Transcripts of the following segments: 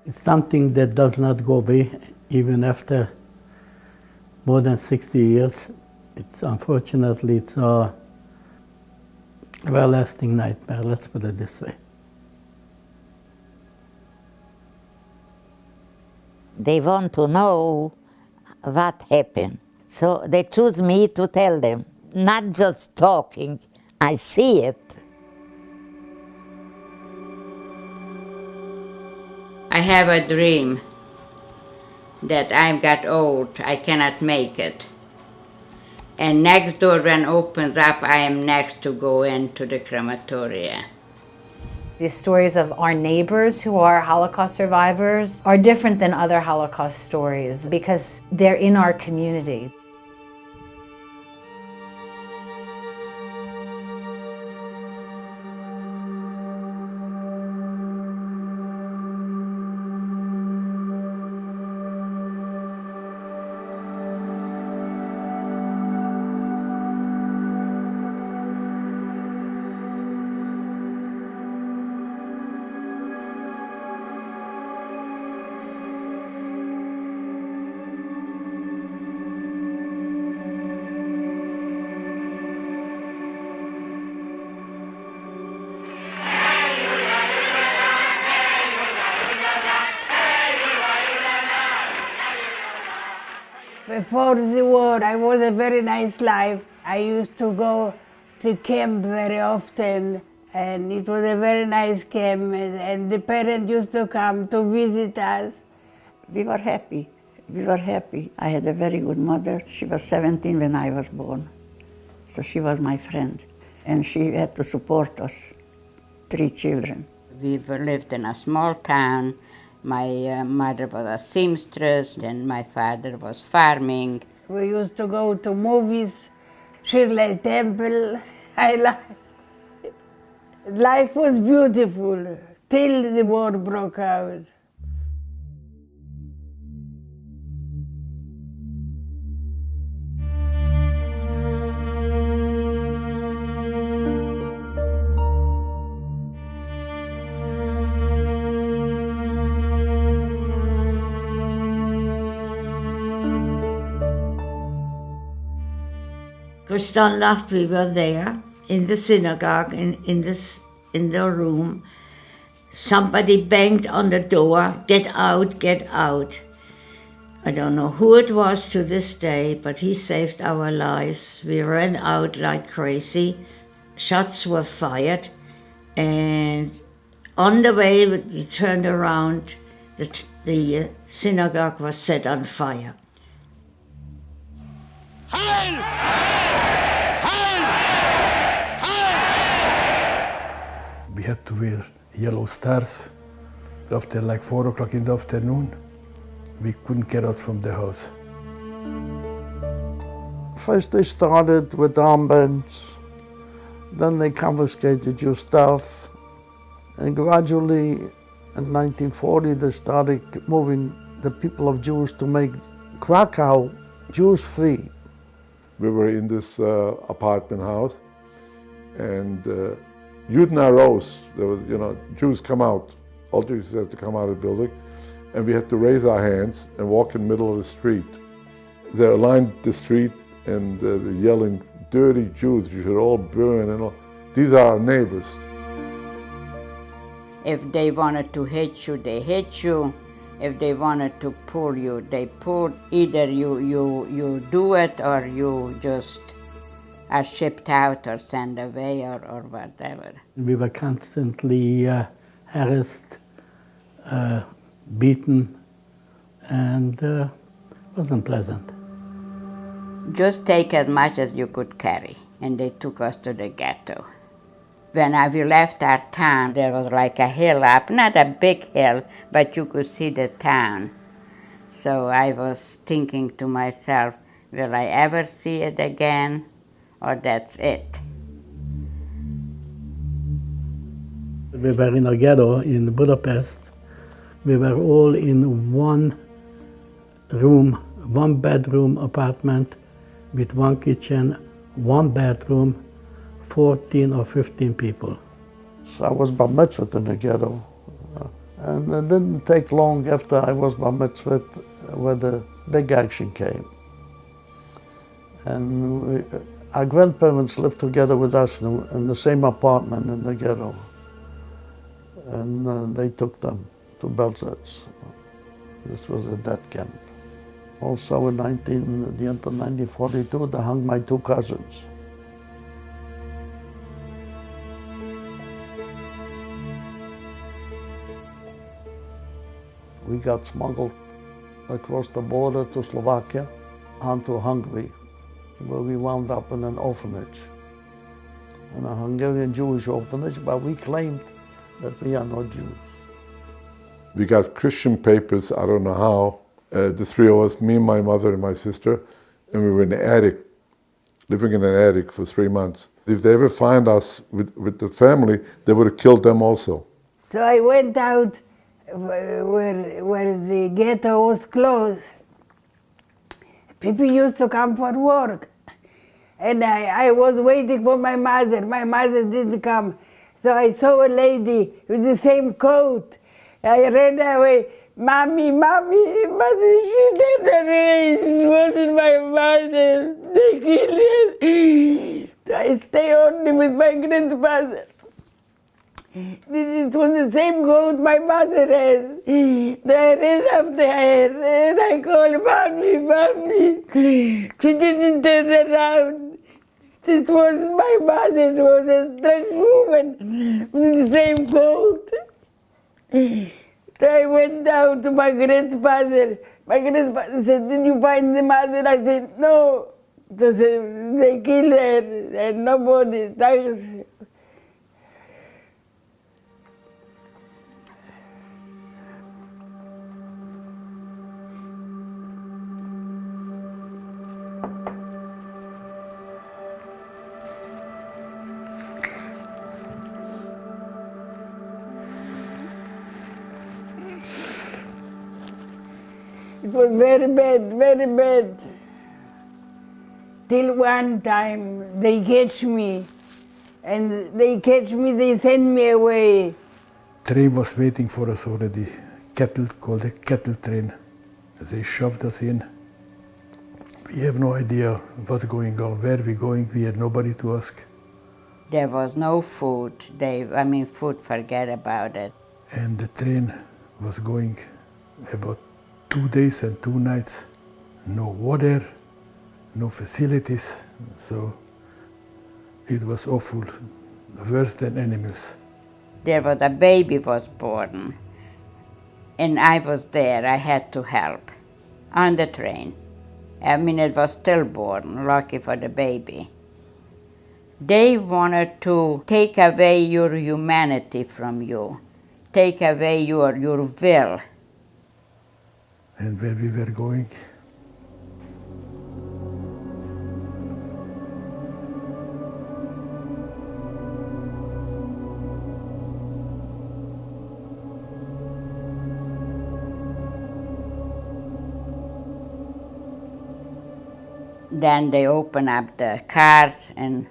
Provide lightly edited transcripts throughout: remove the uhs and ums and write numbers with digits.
It's something that does not go away even after more than 60 years. Unfortunately, it's a everlasting nightmare, let's put it this way. They want to know what happened. So they choose me to tell them, not just talking, I see it. I have a dream that I've got old, I cannot make it. And next door when opens up, I am next to go into the crematoria. The stories of our neighbors who are Holocaust survivors are different than other Holocaust stories because they're in our community. Before the war, I was a very nice life. I used to go to camp very often, and it was a very nice camp, and the parents used to come to visit us. We were happy. We were happy. I had a very good mother. She was 17 when I was born, so she was my friend, and she had to support us, 3 children. We lived in a small town. My mother was a seamstress, and my father was farming. We used to go to movies, Shirley temple. Life was beautiful till the war broke out. Kristallnacht, we were there in the synagogue, in the room. Somebody banged on the door, "Get out, get out." I don't know who it was to this day, but he saved our lives. We ran out like crazy. Shots were fired, and on the way we turned around, the synagogue was set on fire. We had to wear yellow stars after like 4 o'clock in the afternoon. We couldn't get out from the house. First they started with armbands, then they confiscated your stuff, and gradually in 1940 they started moving the people of Jews to make Krakow Jews free. We were in this apartment house, and Juden arose. There was, Jews come out. All Jews had to come out of the building, and we had to raise our hands and walk in the middle of the street. They lined the street, and they're yelling, "Dirty Jews! You should all burn!" And all. These are our neighbors. If they wanted to hit you, they hit you. If they wanted to pull you, they pulled. Either you do it or you just are shipped out or sent away or whatever. We were constantly harassed, beaten, and wasn't pleasant. Just take as much as you could carry, and they took us to the ghetto. When we left our town, there was like a hill up, not a big hill, but you could see the town. So I was thinking to myself, will I ever see it again, or that's it? We were in a ghetto in Budapest. We were all in one room, one bedroom apartment with one kitchen, one bedroom, 14 or 15 people. So I was bar mitzvahed in the ghetto. And it didn't take long after I was bar mitzvah where the big action came. And our grandparents lived together with us in the same apartment in the ghetto. And they took them to Belzec. This was a death camp. Also in the end of 1942, they hung my two cousins. We got smuggled across the border to Slovakia and to Hungary, where we wound up in an orphanage, in a Hungarian Jewish orphanage, but we claimed that we are not Jews. We got Christian papers, I don't know how, the three of us, me, my mother, and my sister, and we were in the attic, living in an attic for 3 months. If they ever find us with the family, they would have killed them also. So I went out where the ghetto was closed. People used to come for work. And I was waiting for my mother. My mother didn't come. So I saw a lady with the same coat. I ran away. Mommy, mommy, mother, she did it. It wasn't my mother. They killed her. I stay only with my grandfather. It was the same coat my mother has. The red of the hair. And I called mommy, mommy. She didn't turn around. This was my mother. It was a strange woman with the same coat. So I went down to my grandfather. My grandfather said, did you find the mother? I said, no. So they killed her and nobody. It was very bad, very bad. Till one time they catch me, and they send me away. Train was waiting for us already, called the cattle train. They shoved us in. We have no idea what's going on, where we're going, we had nobody to ask. There was no food. Food, forget about it. And the train was going about 2 days and 2 nights. No water, no facilities, so it was awful, worse than animals. There was a baby was born, and I was there. I had to help on the train. It was stillborn, lucky for the baby. They wanted to take away your humanity from you, take away your will. And where we were going, then they opened up the cars and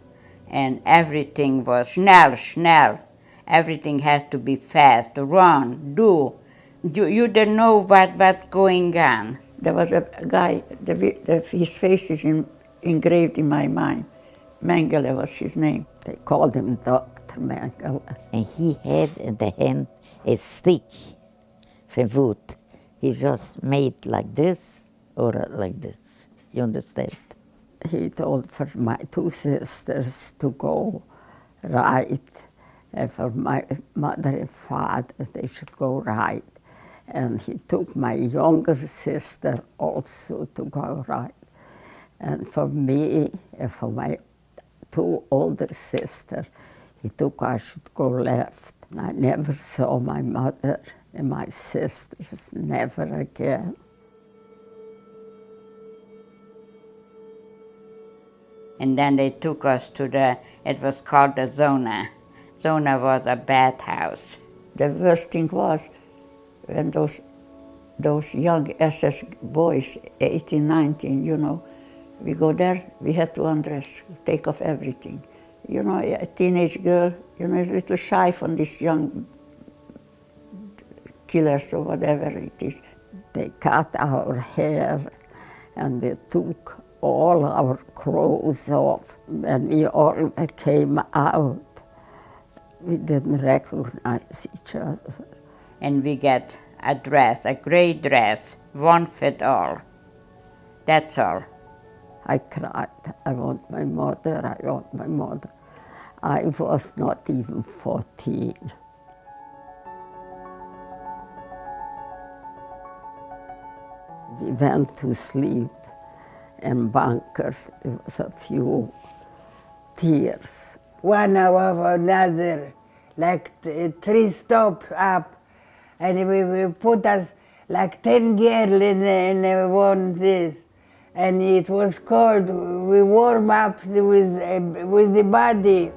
everything was schnell. Everything has to be fast, run, do. You don't know what's going on. There was a guy, his face is engraved in my mind. Mengele was his name. They called him Dr. Margot. And he had in the hand a stick for wood. He just made like this or like this. You understand? He told for my 2 sisters to go right, and for my mother and father they should go right. And he took my younger sister also to go right. And for me and for my 2 older sisters, he took I should go left. And I never saw my mother and my sisters, never again. And then they took us to it was called the Zona. Zona was a bathhouse. The worst thing was when those young SS boys, 18, 19, we go there, we had to undress, take off everything. A teenage girl, is a little shy from this young killers or whatever it is. They cut our hair and they took all our clothes off. When we all came out, we didn't recognize each other. And we get a dress, a gray dress, one fit all. That's all. I cried, I want my mother, I want my mother. I was not even 14. We went to sleep in bunkers. There was a few tears. One hour another, like 3 stops up. And we put us like 10 girls in one this. And it was cold. We warm up with the body.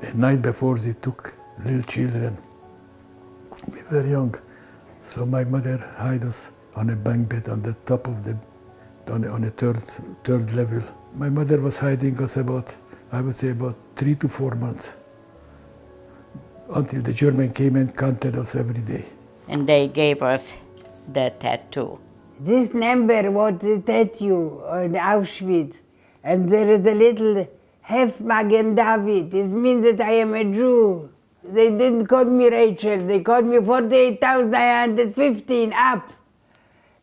The night before they took little children. We were young. So my mother hid us on a bunk bed on the top of the, on the third level. My mother was hiding us about, I would say about 3 to 4 months. Until the German came and counted us every day. And they gave us the tattoo. This number was the tattoo on Auschwitz. And there is a little Hef Magen David. It means that I am a Jew. They didn't call me Rachel. They called me 48,915 up.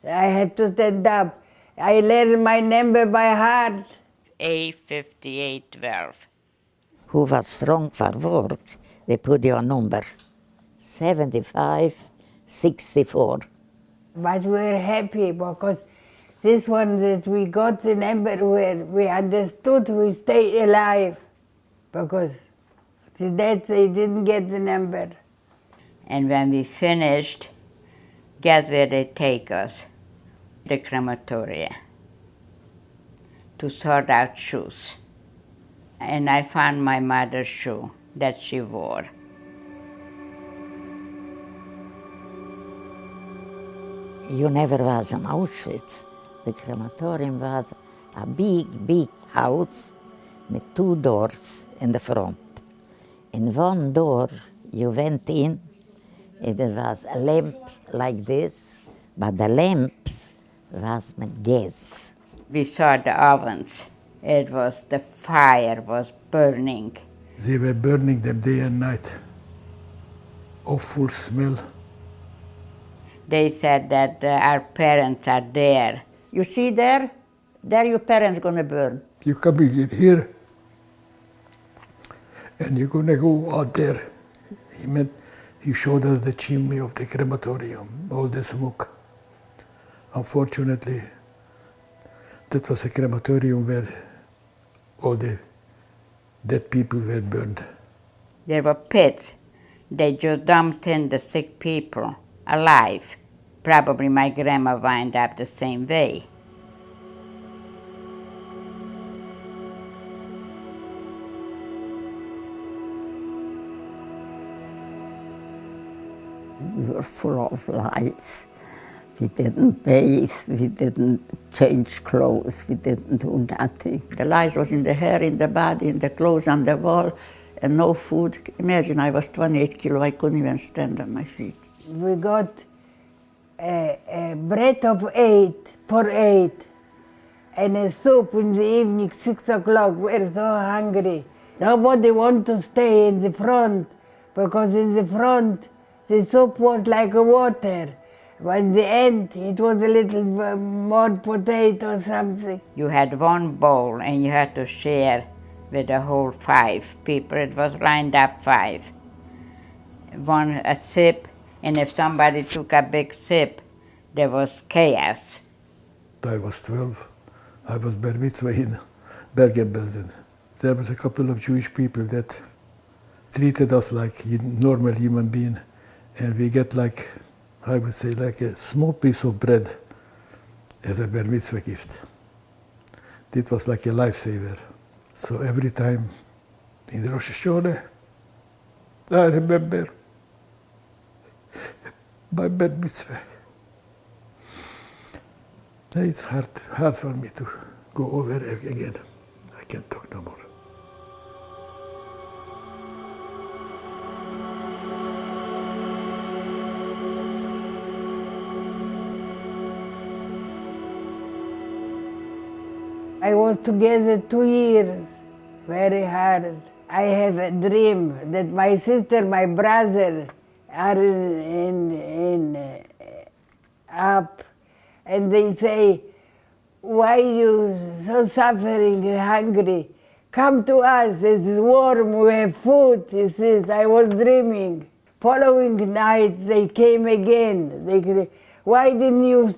I had to stand up. I learned my number by heart. A5812. Who was strong for work, they put your number, 7564. But we were happy because this one that we got the number where we understood we stay alive. Because the dead, they didn't get the number. And when we finished, guess where they take us? The crematoria, to sort out shoes. And I found my mother's shoe that she wore. You never was in Auschwitz. The crematorium was a big, big house with 2 doors in the front. In one door you went in, and there was a lamp like this, but the lamps was with gas. We saw the ovens. The fire was burning. They were burning them day and night. Awful smell. They said that our parents are there. You see there? There your parents gonna burn. You coming in here, and you're gonna go out there. He showed us the chimney of the crematorium, all the smoke. Unfortunately, that was a crematorium where all the dead people were burned. There were pits. They just dumped in the sick people alive. Probably my grandma wound up the same way. We were full of lies. We didn't bathe, we didn't change clothes, we didn't do nothing. The lice was in the hair, in the body, in the clothes, on the wall, and no food. Imagine I was 28 kilos, I couldn't even stand on my feet. We got a bread of 8 for 8 and a soup in the evening, 6 o'clock. We're so hungry. Nobody wanted to stay in the front because in the front the soup was like a water. By the end, it was a little more potato or something. You had one bowl and you had to share with the whole 5 people. It was lined up 5. A sip, and if somebody took a big sip, there was chaos. I was 12. I was bar mitzvah in Bergen-Belsen. There was a couple of Jewish people that treated us like normal human beings, and we get like, I would say, like a small piece of bread as a bar mitzvah gift. It was like a lifesaver. So every time in Rosh Hashanah, I remember my bar mitzvah. It's hard for me to go over again. I can't talk no more. I was together 2 years, very hard. I have a dream that my sister, my brother are up, and they say, why you so suffering, hungry? Come to us, it's warm, we have food. He says, I was dreaming. Following night, they came again. They, why didn't you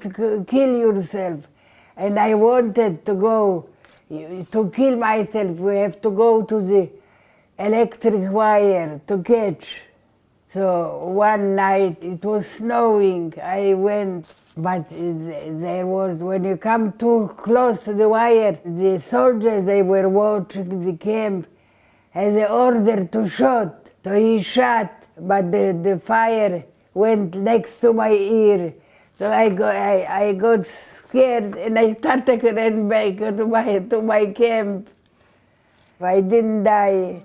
kill yourself? And I wanted to go, to kill myself. We have to go to the electric wire to catch. So one night, it was snowing, I went, but there was, when you come too close to the wire, the soldiers, they were watching the camp, had the order to shoot. So he shot, but the fire went next to my ear. So I got scared and I started to run back to my camp. I didn't die.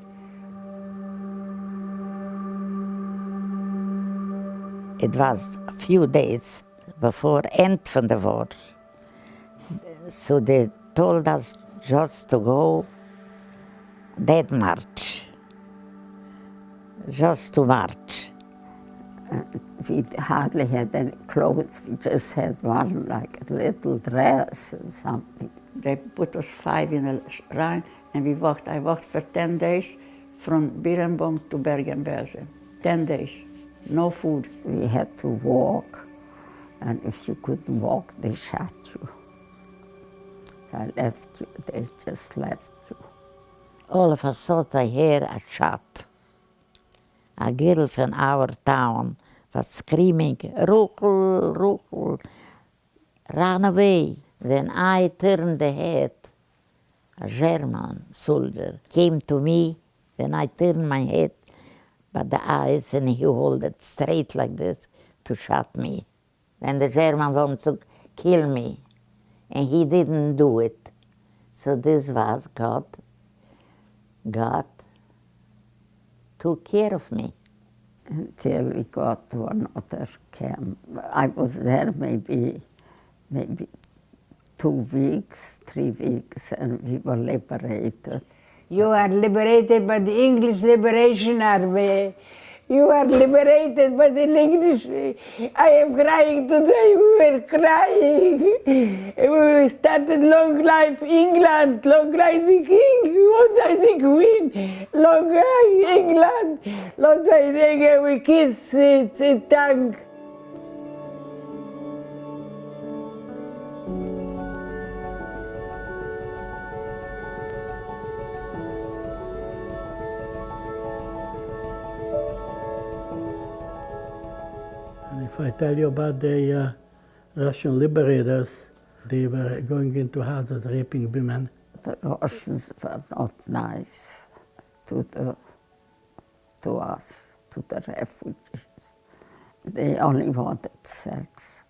It was a few days before end van the war. So they told us just to go that march. Just to march. We hardly had any clothes. We just had one, like a little dress or something. They put us 5 in a line, and we walked. I walked for 10 days from Birnbaum to Bergen-Belsen. 10 days, no food. We had to walk, and if you couldn't walk, they shot you. They left you, they just left you. All of a sudden I hear a shot. A girl from our town was screaming, Ruchel, Ruchel, run away. Then I turned the head. A German soldier came to me, then I turned my head, but the eyes, and he held it straight like this to shot me. Then the German wanted to kill me, and he didn't do it. So this was God. God took care of me. Until we got to another camp. I was there maybe 2 weeks, 3 weeks, and we were liberated. You are liberated by the English Liberation Army. You are liberated by the English. I am crying today. We were crying. We started Long Life England, Long Life the King, Long Life the Queen, Long Life England, Long Life the King. We kiss the tongue. If I tell you about the Russian liberators, they were going into houses raping women. The Russians were not nice to us, to the refugees. They only wanted sex.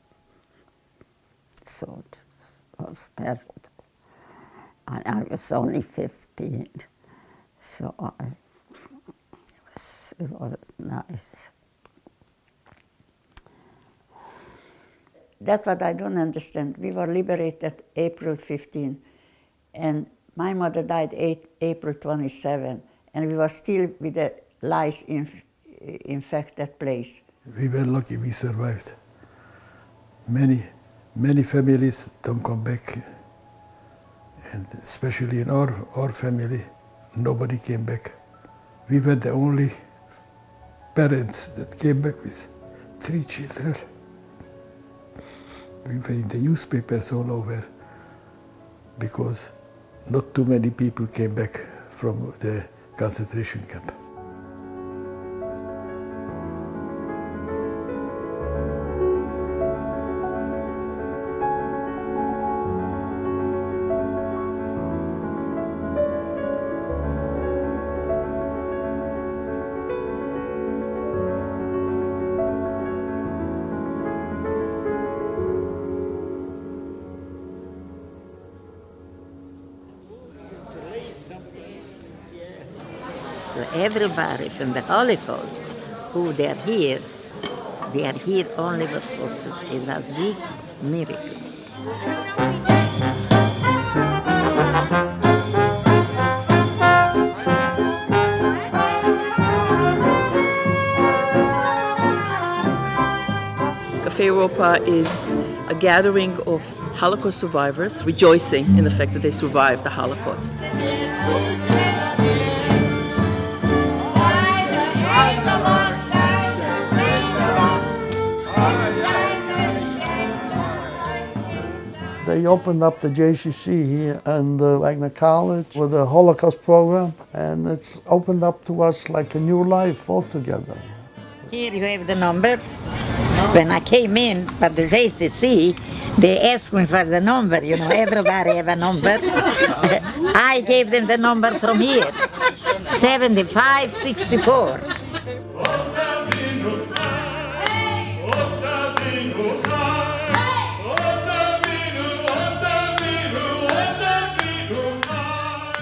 So it was terrible. And I was only 15, so it was nice. That's what I don't understand. We were liberated April 15, and my mother died April 27, and we were still with the lice infected place. We were lucky we survived. Many families don't come back, and especially in our family, nobody came back. We were the only parents that came back with 3 children. We were in the newspapers all over because not too many people came back from the concentration camp. So everybody from the Holocaust, who they're here, we are here only because it was big miracles. Cafe Europa is a gathering of Holocaust survivors rejoicing in the fact that they survived the Holocaust. They opened up the JCC here and Wagner College with a Holocaust program, and it's opened up to us like a new life altogether. Here you have the number. When I came in for the JCC, they asked me for the number, you know, everybody have a number. I gave them the number from here, 7564.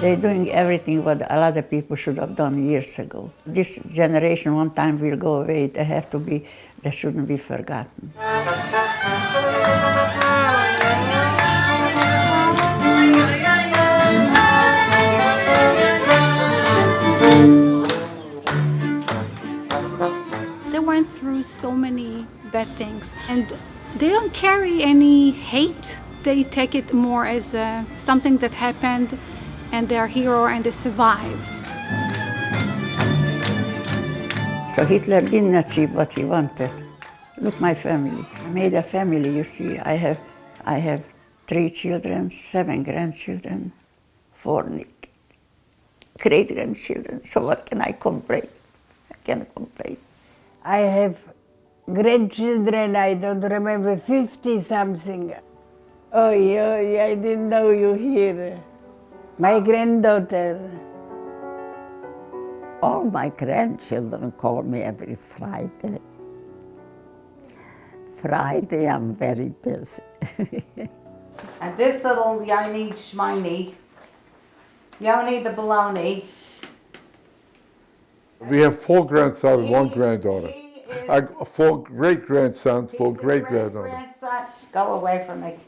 They're doing everything what a lot of people should have done years ago. This generation one time will go away. They shouldn't be forgotten. They went through so many bad things, and they don't carry any hate. They take it more as something that happened, and they're a hero and they survive. So Hitler didn't achieve what he wanted. Look, my family. I made a family, you see. I have 3 children, 7 grandchildren, 4 great-grandchildren. So what can I complain? I can't complain. I have grandchildren, I don't remember, 50-something. Oh, yeah, I didn't know you here. My granddaughter. All my grandchildren call me every Friday. Friday, I'm very busy. And this little Yoni Shmini, Yoni the baloney. We have 4 grandsons and 1 granddaughter. 4 great-grandsons, 4 great-granddaughters. Grandson, go away from me.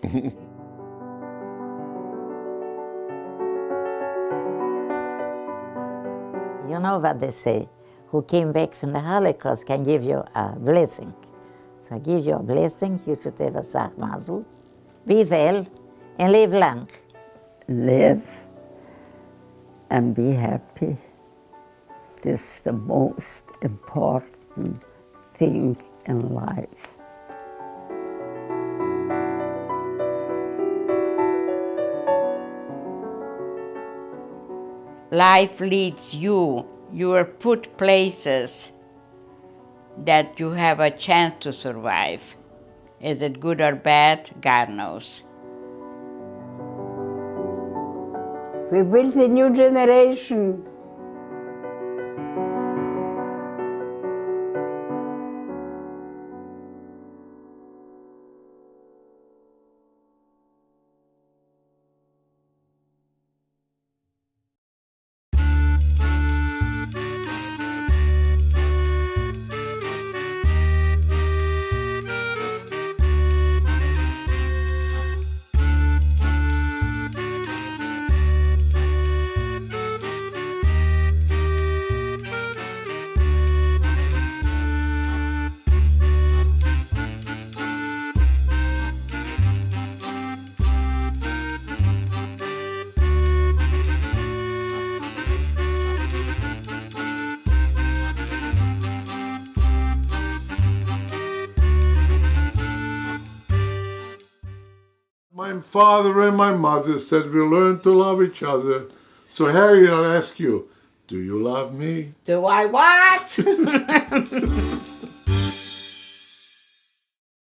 You know what they say, who came back from the Holocaust can give you a blessing. So I give you a blessing, you should have a sag mazel. Be well and live long. Live and be happy. This is the most important thing in life. Life leads you. You are put places that you have a chance to survive. Is it good or bad? God knows. We built a new generation. My father and my mother said we learn to love each other. So Harry, I'll ask you, do you love me? Do I what?